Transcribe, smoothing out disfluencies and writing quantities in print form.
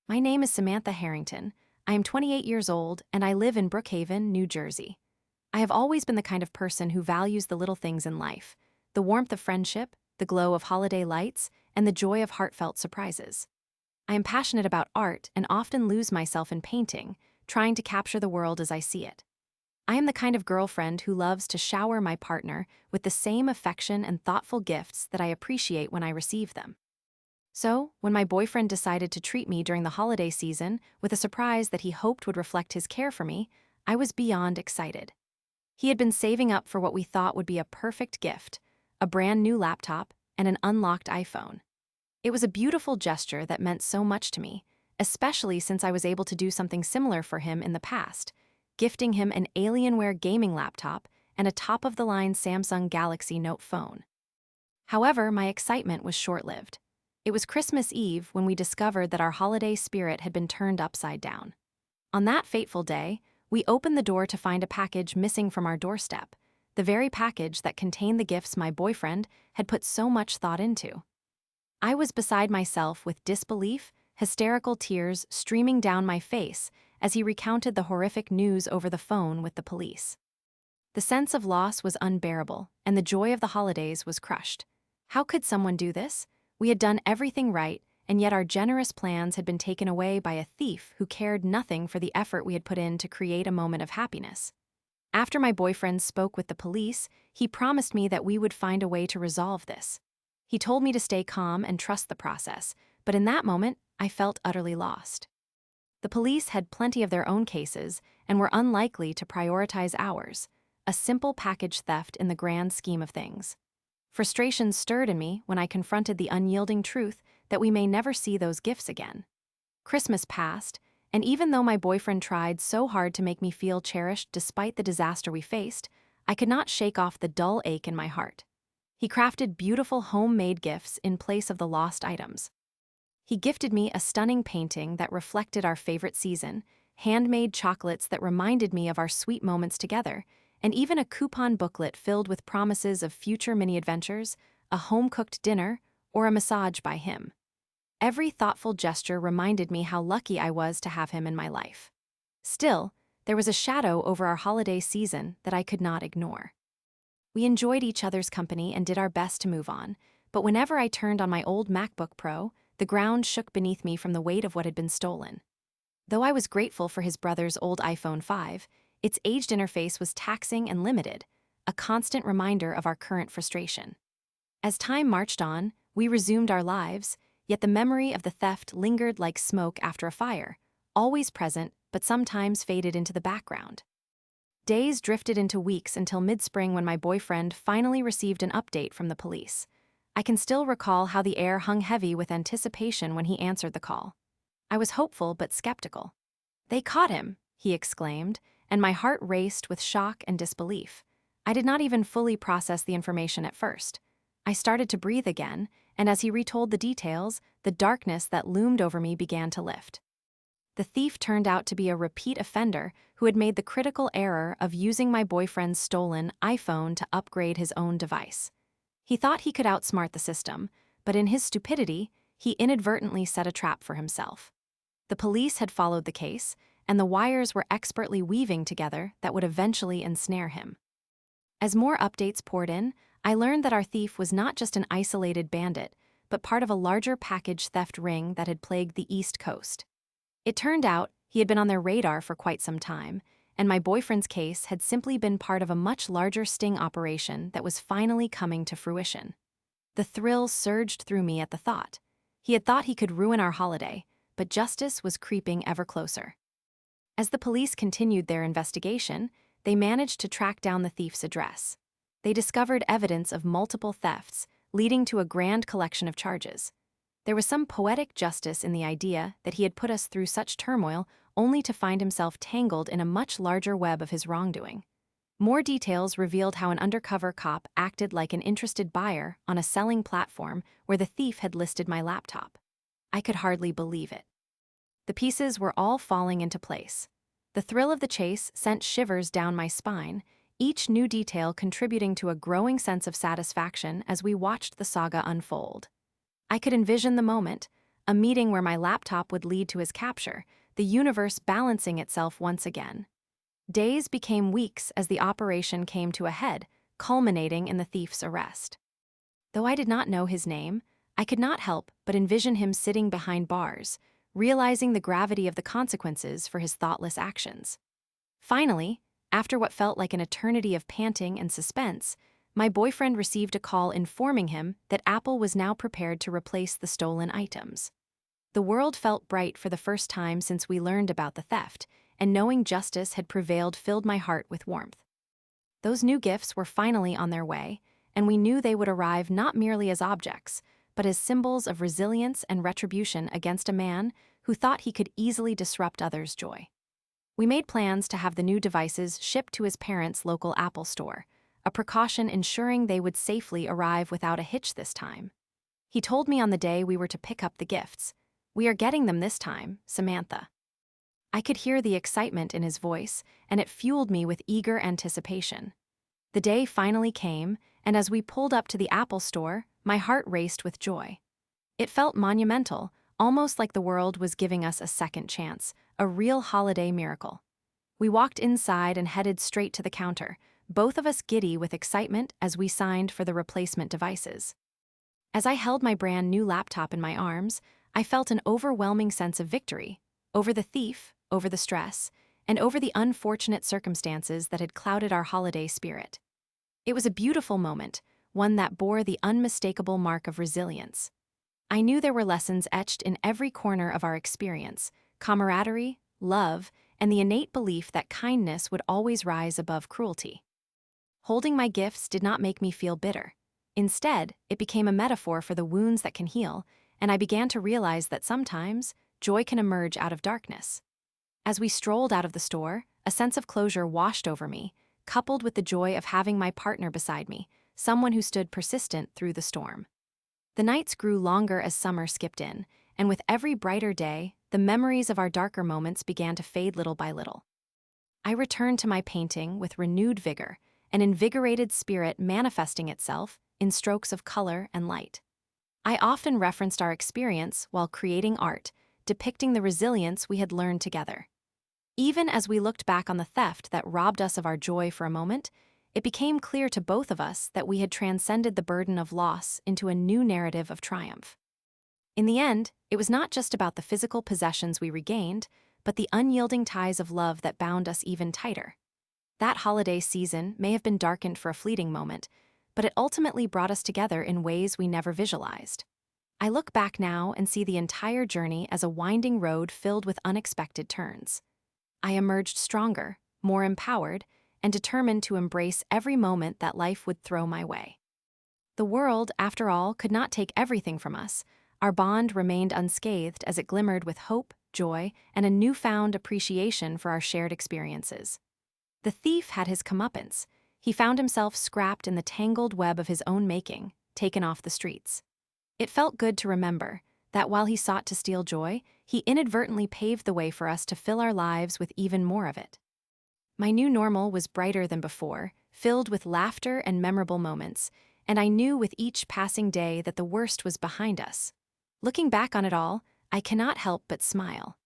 My name is Samantha Harrington. I am 28 years old and I live in Brookhaven, New Jersey. I have always been the kind of person who values the little things in life, the warmth of friendship, the glow of holiday lights, and the joy of heartfelt surprises. I am passionate about art and often lose myself in painting, trying to capture the world as I see it. I am the kind of girlfriend who loves to shower my partner with the same affection and thoughtful gifts that I appreciate when I receive them. So, when my boyfriend decided to treat me during the holiday season with a surprise that he hoped would reflect his care for me, I was beyond excited. He had been saving up for what we thought would be a perfect gift, a brand new laptop and an unlocked iPhone. It was a beautiful gesture that meant so much to me, especially since I was able to do something similar for him in the past, gifting him an Alienware gaming laptop and a top-of-the-line Samsung Galaxy Note phone. However, my excitement was short-lived. It was Christmas Eve when we discovered that our holiday spirit had been turned upside down. On that fateful day, we opened the door to find a package missing from our doorstep, the very package that contained the gifts my boyfriend had put so much thought into. I was beside myself with disbelief, hysterical tears streaming down my face as he recounted the horrific news over the phone with the police. The sense of loss was unbearable, and the joy of the holidays was crushed. How could someone do this? We had done everything right, and yet our generous plans had been taken away by a thief who cared nothing for the effort we had put in to create a moment of happiness. After my boyfriend spoke with the police, he promised me that we would find a way to resolve this. He told me to stay calm and trust the process, but in that moment, I felt utterly lost. The police had plenty of their own cases and were unlikely to prioritize ours, a simple package theft in the grand scheme of things. Frustration stirred in me when I confronted the unyielding truth that we may never see those gifts again. Christmas passed, and even though my boyfriend tried so hard to make me feel cherished despite the disaster we faced, I could not shake off the dull ache in my heart. He crafted beautiful homemade gifts in place of the lost items. He gifted me a stunning painting that reflected our favorite season, handmade chocolates that reminded me of our sweet moments together, and even a coupon booklet filled with promises of future mini-adventures, a home-cooked dinner, or a massage by him. Every thoughtful gesture reminded me how lucky I was to have him in my life. Still, there was a shadow over our holiday season that I could not ignore. We enjoyed each other's company and did our best to move on, but whenever I turned on my old MacBook Pro, the ground shook beneath me from the weight of what had been stolen. Though I was grateful for his brother's old iPhone 5, its aged interface was taxing and limited, a constant reminder of our current frustration. As time marched on, we resumed our lives, yet the memory of the theft lingered like smoke after a fire, always present but sometimes faded into the background. Days drifted into weeks until mid-spring when my boyfriend finally received an update from the police. I can still recall how the air hung heavy with anticipation when he answered the call. I was hopeful but skeptical. "They caught him," he exclaimed, and my heart raced with shock and disbelief. I did not even fully process the information at first. I started to breathe again, and as he retold the details, the darkness that loomed over me began to lift. The thief turned out to be a repeat offender who had made the critical error of using my boyfriend's stolen iPhone to upgrade his own device. He thought he could outsmart the system, but in his stupidity, he inadvertently set a trap for himself. The police had followed the case, and the wires were expertly weaving together that would eventually ensnare him. As more updates poured in, I learned that our thief was not just an isolated bandit, but part of a larger package theft ring that had plagued the East Coast. It turned out he had been on their radar for quite some time, and my boyfriend's case had simply been part of a much larger sting operation that was finally coming to fruition. The thrill surged through me at the thought. He had thought he could ruin our holiday, but justice was creeping ever closer. As the police continued their investigation, they managed to track down the thief's address. They discovered evidence of multiple thefts, leading to a grand collection of charges. There was some poetic justice in the idea that he had put us through such turmoil only to find himself tangled in a much larger web of his wrongdoing. More details revealed how an undercover cop acted like an interested buyer on a selling platform where the thief had listed my laptop. I could hardly believe it. The pieces were all falling into place. The thrill of the chase sent shivers down my spine, each new detail contributing to a growing sense of satisfaction as we watched the saga unfold. I could envision the moment, a meeting where my laptop would lead to his capture, the universe balancing itself once again. Days became weeks as the operation came to a head, culminating in the thief's arrest. Though I did not know his name, I could not help but envision him sitting behind bars, realizing the gravity of the consequences for his thoughtless actions. Finally, after what felt like an eternity of panting and suspense, my boyfriend received a call informing him that Apple was now prepared to replace the stolen items. The world felt bright for the first time since we learned about the theft, and knowing justice had prevailed filled my heart with warmth. Those new gifts were finally on their way, and we knew they would arrive not merely as objects, but as symbols of resilience and retribution against a man who thought he could easily disrupt others' joy. We made plans to have the new devices shipped to his parents' local Apple store, a precaution ensuring they would safely arrive without a hitch this time. He told me on the day we were to pick up the gifts, "We are getting them this time, Samantha." I could hear the excitement in his voice, and it fueled me with eager anticipation. The day finally came, and as we pulled up to the Apple store, my heart raced with joy. It felt monumental, almost like the world was giving us a second chance, a real holiday miracle. We walked inside and headed straight to the counter, both of us giddy with excitement as we signed for the replacement devices. As I held my brand new laptop in my arms, I felt an overwhelming sense of victory over the thief, over the stress, and over the unfortunate circumstances that had clouded our holiday spirit. It was a beautiful moment, one that bore the unmistakable mark of resilience. I knew there were lessons etched in every corner of our experience: camaraderie, love, and the innate belief that kindness would always rise above cruelty. Holding my gifts did not make me feel bitter. Instead, it became a metaphor for the wounds that can heal, and I began to realize that sometimes joy can emerge out of darkness. As we strolled out of the store, a sense of closure washed over me, coupled with the joy of having my partner beside me, someone who stood persistent through the storm. The nights grew longer as summer skipped in, and with every brighter day, the memories of our darker moments began to fade little by little. I returned to my painting with renewed vigor, an invigorated spirit manifesting itself in strokes of color and light. I often referenced our experience while creating art, depicting the resilience we had learned together. Even as we looked back on the theft that robbed us of our joy for a moment, it became clear to both of us that we had transcended the burden of loss into a new narrative of triumph. In the end, it was not just about the physical possessions we regained, but the unyielding ties of love that bound us even tighter. That holiday season may have been darkened for a fleeting moment, but it ultimately brought us together in ways we never visualized. I look back now and see the entire journey as a winding road filled with unexpected turns. I emerged stronger, more empowered, and determined to embrace every moment that life would throw my way. The world, after all, could not take everything from us. Our bond remained unscathed as it glimmered with hope, joy, and a newfound appreciation for our shared experiences. The thief had his comeuppance. He found himself scrapped in the tangled web of his own making, taken off the streets. It felt good to remember that while he sought to steal joy, he inadvertently paved the way for us to fill our lives with even more of it. My new normal was brighter than before, filled with laughter and memorable moments, and I knew with each passing day that the worst was behind us. Looking back on it all, I cannot help but smile.